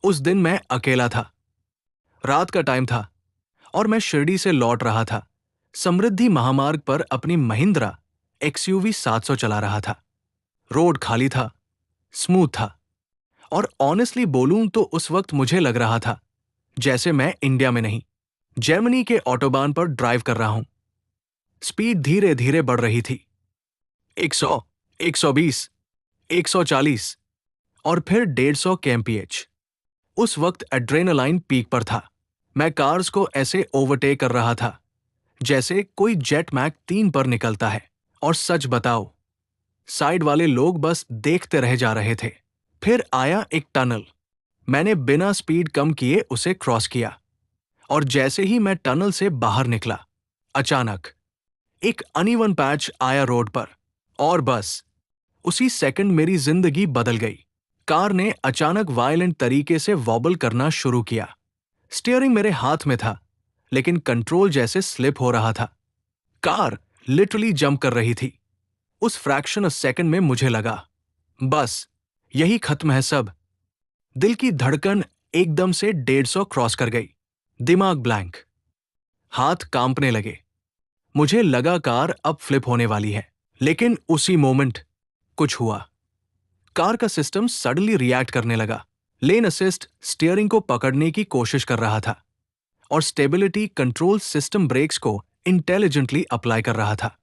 उस दिन मैं अकेला था। रात का टाइम था और मैं शिरडी से लौट रहा था। समृद्धि महामार्ग पर अपनी महिंद्रा एक्सयूवी 700 चला रहा था। रोड खाली था, स्मूथ था, और ऑनेस्टली बोलूं तो उस वक्त मुझे लग रहा था जैसे मैं इंडिया में नहीं, जर्मनी के ऑटोबान पर ड्राइव कर रहा हूं। स्पीड धीरे धीरे बढ़ रही थी। 100, 120, 140 और फिर 150 kmph। उस वक्त एड्रेनालाइन पीक पर था। मैं कार्स को ऐसे ओवरटेक कर रहा था जैसे कोई जेट मैक 3 पर निकलता है। और सच बताओ, साइड वाले लोग बस देखते रह जा रहे थे। फिर आया एक टनल। मैंने बिना स्पीड कम किए उसे क्रॉस किया, और जैसे ही मैं टनल से बाहर निकला, अचानक एक अनइवन पैच आया रोड पर, और बस उसी सेकंड मेरी जिंदगी बदल गई। कार ने अचानक वायलेंट तरीके से वॉबल करना शुरू किया। स्टीयरिंग मेरे हाथ में था, लेकिन कंट्रोल जैसे स्लिप हो रहा था। कार लिटरली जंप कर रही थी। उस फ्रैक्शन ऑफ सेकंड में मुझे लगा, बस यही खत्म है सब। दिल की धड़कन एकदम से 150 क्रॉस कर गई। दिमाग ब्लैंक, हाथ कांपने लगे। मुझे लगा कार अब फ्लिप होने वाली है, लेकिन उसी मोमेंट कुछ हुआ। कार का सिस्टम सडनली रिएक्ट करने लगा। लेन असिस्ट स्टीयरिंग को पकड़ने की कोशिश कर रहा था, और स्टेबिलिटी कंट्रोल सिस्टम ब्रेक्स को इंटेलिजेंटली अप्लाई कर रहा था,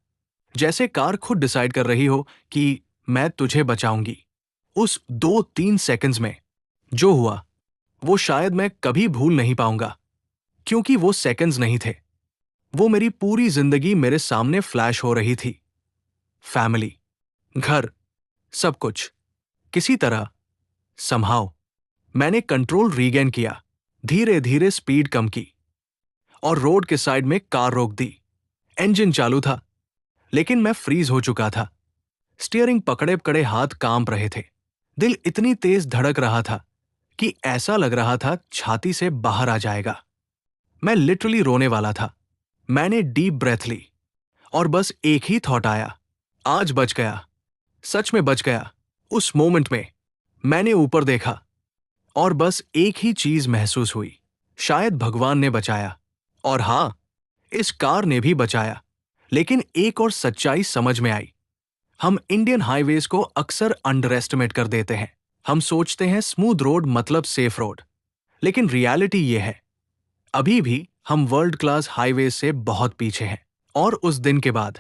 जैसे कार खुद डिसाइड कर रही हो कि मैं तुझे बचाऊंगी। उस 2-3 सेकंड्स में जो हुआ वो शायद मैं कभी भूल नहीं पाऊंगा, क्योंकि वो सेकंड्स नहीं थे, वो मेरी पूरी जिंदगी मेरे सामने फ्लैश हो रही थी। फैमिली, घर, सब कुछ। किसी तरह, समहाउ, मैंने कंट्रोल रीगेन किया। धीरे धीरे स्पीड कम की और रोड के साइड में कार रोक दी। इंजन चालू था, लेकिन मैं फ्रीज हो चुका था। स्टीयरिंग पकड़े पकड़े हाथ कांप रहे थे। दिल इतनी तेज धड़क रहा था कि ऐसा लग रहा था छाती से बाहर आ जाएगा। मैं लिटरली रोने वाला था। मैंने डीप ब्रेथ ली, और बस एक ही थॉट आया, आज बच गया, सच में बच गया। उस मोमेंट में मैंने ऊपर देखा, और बस एक ही चीज महसूस हुई, शायद भगवान ने बचाया। और हां, इस कार ने भी बचाया। लेकिन एक और सच्चाई समझ में आई। हम इंडियन हाईवेज को अक्सर अंडर एस्टिमेट कर देते हैं। हम सोचते हैं स्मूथ रोड मतलब सेफ रोड, लेकिन रियलिटी ये है, अभी भी हम वर्ल्ड क्लास हाईवे से बहुत पीछे हैं। और उस दिन के बाद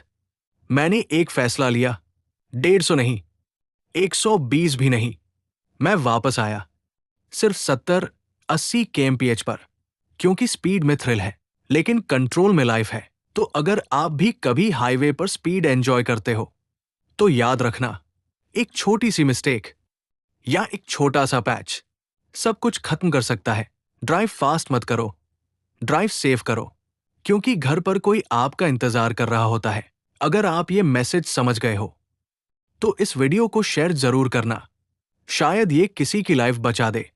मैंने एक फैसला लिया। 150 नहीं, 120 भी नहीं। मैं वापस आया, सिर्फ 70-80 kmph पर, क्योंकि स्पीड में थ्रिल है, लेकिन कंट्रोल में लाइफ है। तो अगर आप भी कभी हाईवे पर स्पीड एंजॉय करते हो, तो याद रखना, एक छोटी सी मिस्टेक या एक छोटा सा पैच सब कुछ खत्म कर सकता है। ड्राइव फास्ट मत करो, ड्राइव सेफ करो, क्योंकि घर पर कोई आपका इंतजार कर रहा होता है। अगर आप ये मैसेज समझ गए हो, तो इस वीडियो को शेयर जरूर करना। शायद ये किसी की लाइफ बचा दे।